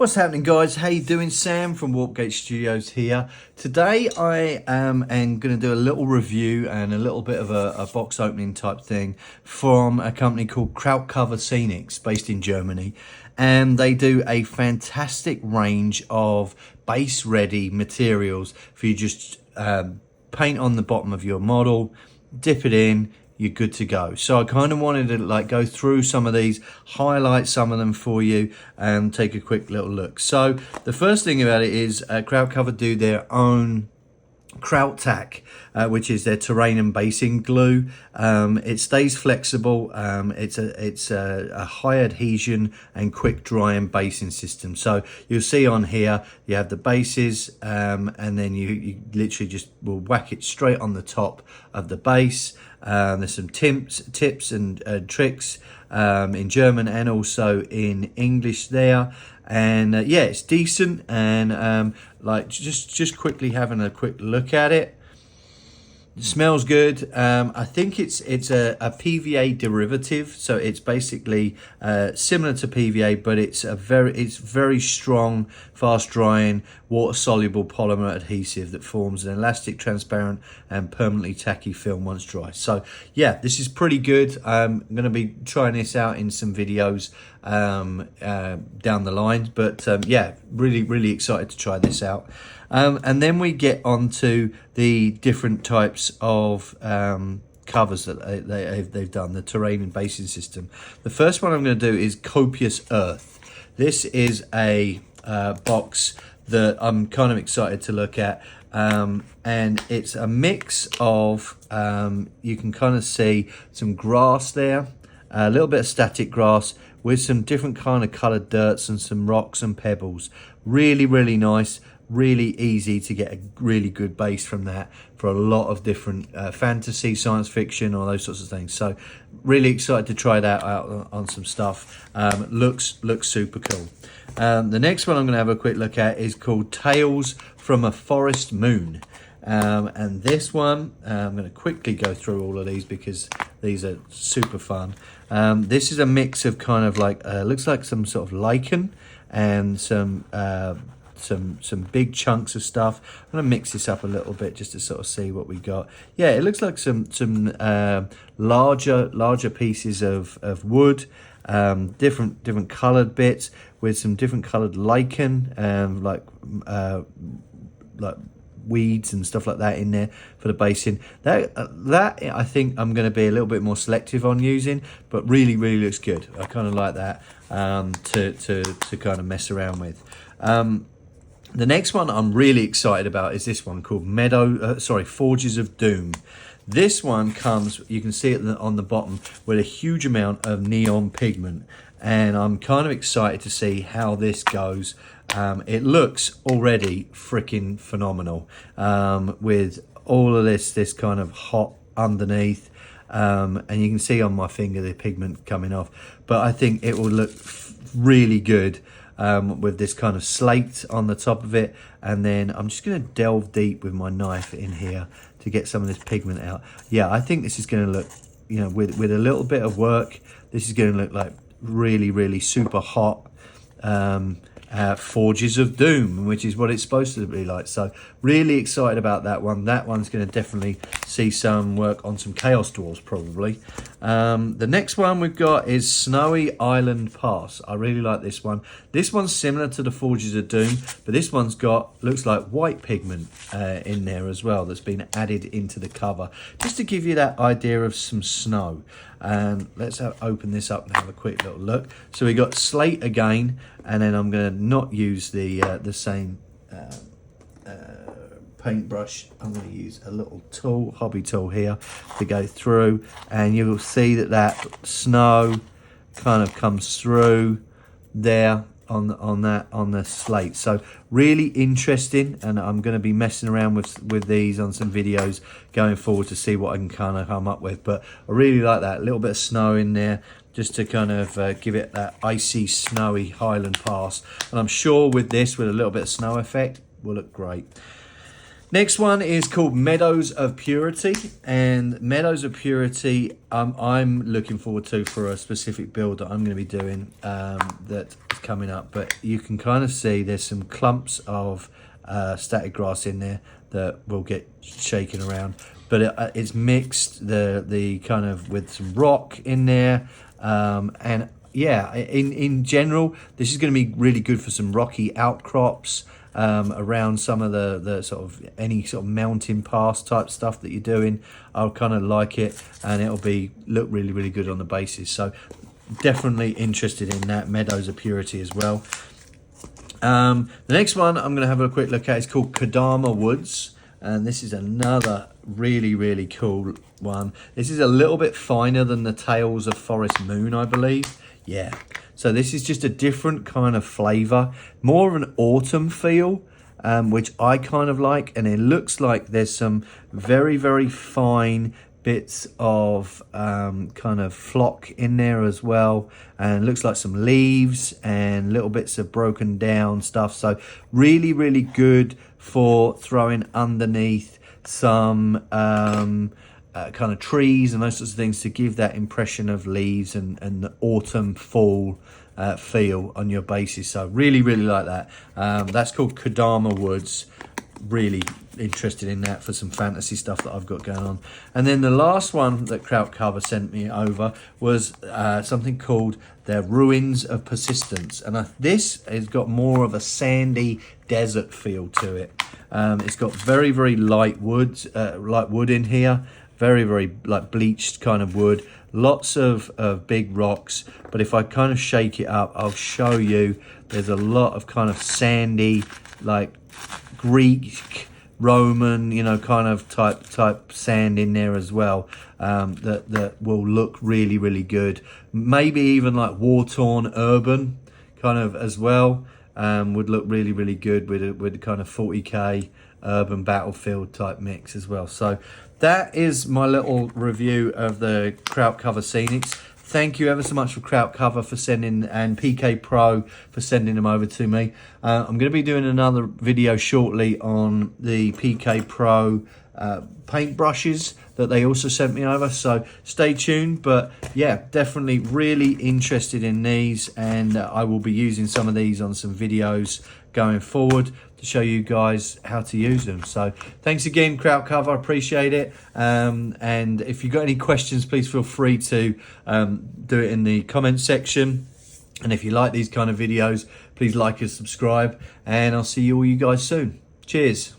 What's happening, guys? How you doing? Sam from Warpgate Studios here. Today I am going to do a little review and a little bit of a box opening type thing from a company called Krautcover Scenics based in Germany, and they do a fantastic range of base ready materials for you. Just paint on the bottom of your model, dip it in, you're good to go. So I kind of wanted to go through some of these, highlight some of them for you, and take a quick little look. So the first thing about it is Krautcover do their own Kraut-Tac, which is their terrain and basing glue. It stays flexible. It's a high adhesion and quick drying basing system. So you'll see on here you have the bases, and then you literally just will whack it straight on the top of the base. There's some tips and tricks in German and also in English there. And yeah, it's decent, and just quickly having a quick look at it. It smells good. I think it's a PVA derivative, so it's basically similar to PVA, but it's very strong, fast drying, water soluble polymer adhesive that forms an elastic, transparent, and permanently tacky film once dry. So yeah, this is pretty good. I'm going to be trying this out in some videos down the line, but yeah, really excited to try this out. And then we get onto the different types of covers that they've done, the terrain and basing system. The first one I'm going to do is Copious Earth. This is a box that I'm kind of excited to look at, and it's a mix of, you can kind of see some grass there, a little bit of static grass with some different kind of coloured dirts and some rocks and pebbles. Really nice. Really easy to get a really good base from that for a lot of different fantasy, science fiction, or those sorts of things. So really excited to try that out on some stuff. Looks super cool. The next one I'm going to have a quick look at is called Tales from a Forest Moon. And this one, I'm going to quickly go through all of these because these are super fun. This is a mix of kind of looks like some sort of lichen and some big chunks of stuff. I'm going to mix this up a little bit just to sort of see what we got. Yeah, it looks like some larger pieces of wood, different coloured bits with some different coloured lichen, like weeds and stuff like that in there for the basing. That I think I'm going to be a little bit more selective on using, but really looks good. I kind of like that to kind of mess around with. The next one I'm really excited about is this one called Forges of Doom. This one comes, you can see it on the bottom, with a huge amount of neon pigment, and I'm kind of excited to see how this goes. It looks already freaking phenomenal, with all of this kind of hot underneath, and you can see on my finger the pigment coming off, but I think it will look really good with this kind of slate on the top of it. And then I'm just going to delve deep with my knife in here to get some of this pigment out. Yeah, I think this is going to look, with a little bit of work, this is going to look like really super hot Forges of Doom, which is what it's supposed to be like. So really excited about that one. That one's going to definitely see some work on some Chaos Dwarves probably. The next one we've got is Snowy Island Pass. I really like this one. This one's similar to the Forges of Doom, but this one's looks like white pigment in there as well that's been added into the cover, just to give you that idea of some snow. Let's open this up and have a quick little look. So we got slate again, and then I'm going to not use the same paintbrush. I'm going to use a little tool, hobby tool here, to go through, and you'll see that snow kind of comes through there on the slate. So really interesting, and I'm going to be messing around with these on some videos going forward to see what I can kind of come up with. But I really like that little bit of snow in there, just to kind of give it that icy, snowy Highland Pass. And I'm sure with this, with a little bit of snow effect, will look great. Next one is called Meadows of Purity, and Meadows of Purity I'm looking forward to for a specific build that I'm going to be doing that is coming up. But you can kind of see there's some clumps of static grass in there that will get shaken around, but it's mixed the kind of with some rock in there, and yeah, in general this is going to be really good for some rocky outcrops around some of the sort of any sort of mountain pass type stuff that you're doing. I'll kind of like it, and it'll be look really good on the bases. So definitely interested in that Meadows of Purity as well. The next one I'm going to have a quick look at is called Kodama Woods, and this is another really cool one. This is a little bit finer than the Tales of Forest Moon, I believe. Yeah, so this is just a different kind of flavor, more of an autumn feel, which I kind of like. And it looks like there's some very fine bits of kind of flock in there as well, and it looks like some leaves and little bits of broken down stuff. So really good for throwing underneath some kind of trees and those sorts of things to give that impression of leaves and the autumn fall feel on your bases. So really like that. That's called Kodama Woods. Really interested in that for some fantasy stuff that I've got going on. And then the last one that Krautcover sent me over was something called the Ruins of Persistence, and this has got more of a sandy desert feel to it. It's got very light wood in here, very like bleached kind of wood, lots of big rocks. But if I kind of shake it up, I'll show you there's a lot of kind of sandy, like Greek, Roman, you know, kind of type sand in there as well, that will look really good. Maybe even like war-torn urban kind of as well, would look really good with a kind of 40k urban battlefield type mix as well. So that is my little review of the Krautcover Scenics. Thank you ever so much for Krautcover for sending, and PK-Pro for sending them over to me. I'm going to be doing another video shortly on the PK-Pro paintbrushes that they also sent me over, so stay tuned. But yeah, definitely really interested in these, and I will be using some of these on some videos going forward to show you guys how to use them. So thanks again, Krautcover, I appreciate it. And if you've got any questions, please feel free to do it in the comment section. And if you like these kind of videos, please like and subscribe, and I'll see you all you guys soon. Cheers.